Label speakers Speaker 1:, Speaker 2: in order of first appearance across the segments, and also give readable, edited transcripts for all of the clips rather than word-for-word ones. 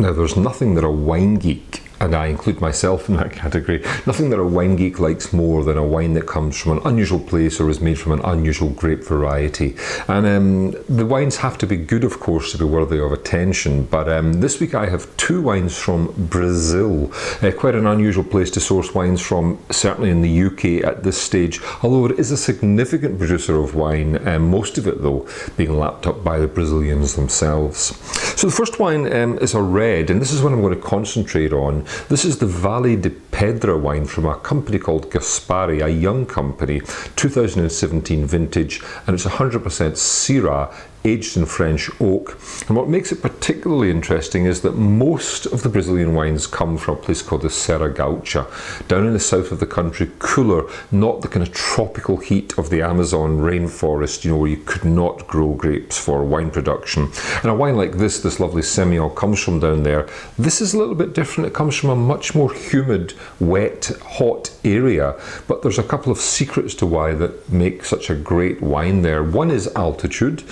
Speaker 1: Now, there's nothing that a wine geek, and I include myself in that category, nothing that a wine geek likes more than a wine that comes from an unusual place or is made from an unusual grape variety. And the wines have to be good, of course, to be worthy of attention. But this week I have two wines from Brazil. Quite an unusual place to source wines from, certainly in the UK at this stage, although it is a significant producer of wine, most of it though being lapped up by the Brazilians themselves. So the first wine is a red, and this is what I'm going to concentrate on. This is the Vale da Pedra wine from a company called Guaspari, a young company, 2017 vintage, and it's 100% Syrah, aged in French oak. And what makes it particularly interesting is that most of the Brazilian wines come from a place called the Serra down in the south of the country, cooler, not the kind of tropical heat of the Amazon rainforest, you know, where you could not grow grapes for wine production. And a wine like this lovely Semillon, comes from down there. This is a little bit different. It comes from a much more humid, wet, hot area, but there's a couple of secrets to why that make such a great wine there. One is altitude.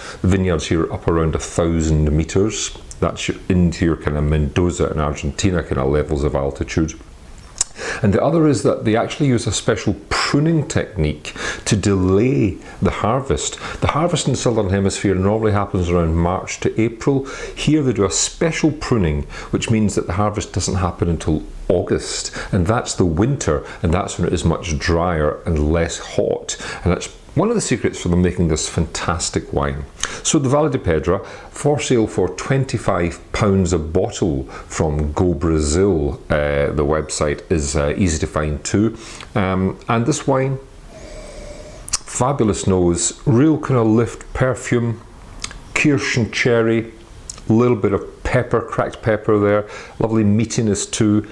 Speaker 1: Vineyards here up around 1,000 meters. That's into your kind of Mendoza in Argentina kind of levels of altitude. And the other is that they actually use a special pruning technique to delay the harvest. The harvest in the Southern Hemisphere normally happens around March to April. Here they do a special pruning, which means that the harvest doesn't happen until August, and that's the winter, and that's when it is much drier and less hot. And that's one of the secrets for them making this fantastic wine. So the Vale da Pedra, for sale for £25 a bottle from Go Brazil. The website is easy to find too. And this wine, fabulous nose, real kind of lift perfume, kirsch and cherry, a little bit of pepper, cracked pepper there, lovely meatiness too,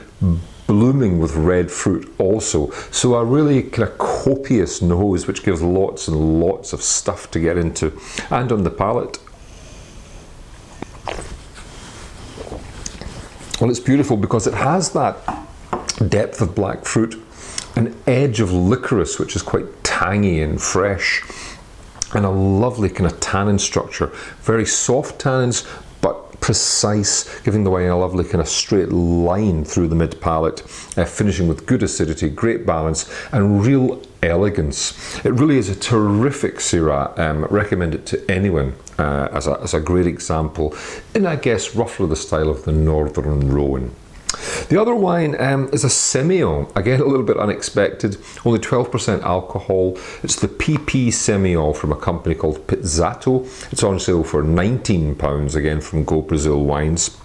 Speaker 1: blooming with red fruit also. So a really kind of copious nose, which gives lots and lots of stuff to get into. And on the palate, well, it's beautiful because it has that depth of black fruit, an edge of licorice, which is quite tangy and fresh, and a lovely kind of tannin structure. Very soft tannins, but precise, giving the wine a lovely kind of straight line through the mid palate, finishing with good acidity, great balance, and real elegance. It really is a terrific Syrah. Recommend it to anyone as a great example in, I guess, roughly the style of the Northern Rhone. The other wine is a Semillon, again a little bit unexpected, only 12% alcohol. It's the PP Semillon from a company called Pizzato. It's on sale for £19, again from Go Brazil Wines.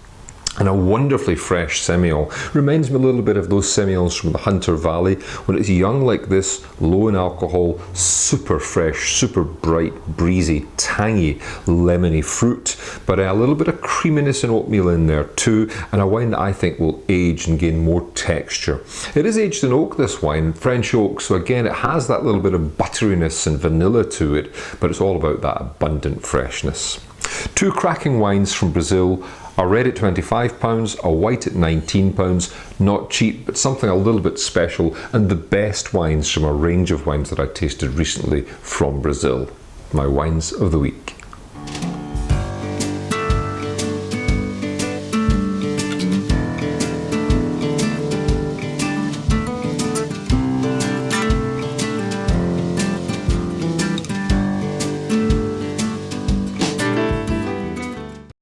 Speaker 1: And a wonderfully fresh Semillon. Reminds me a little bit of those Semillons from the Hunter Valley. When it's young like this, low in alcohol, super fresh, super bright, breezy, tangy, lemony fruit. But a little bit of creaminess and oatmeal in there too. And a wine that I think will age and gain more texture. It is aged in oak, this wine, French oak. So again, it has that little bit of butteriness and vanilla to it. But it's all about that abundant freshness. Two cracking wines from Brazil. A red at £25, a white at £19, not cheap, but something a little bit special, and the best wines from a range of wines that I tasted recently from Brazil. My wines of the week.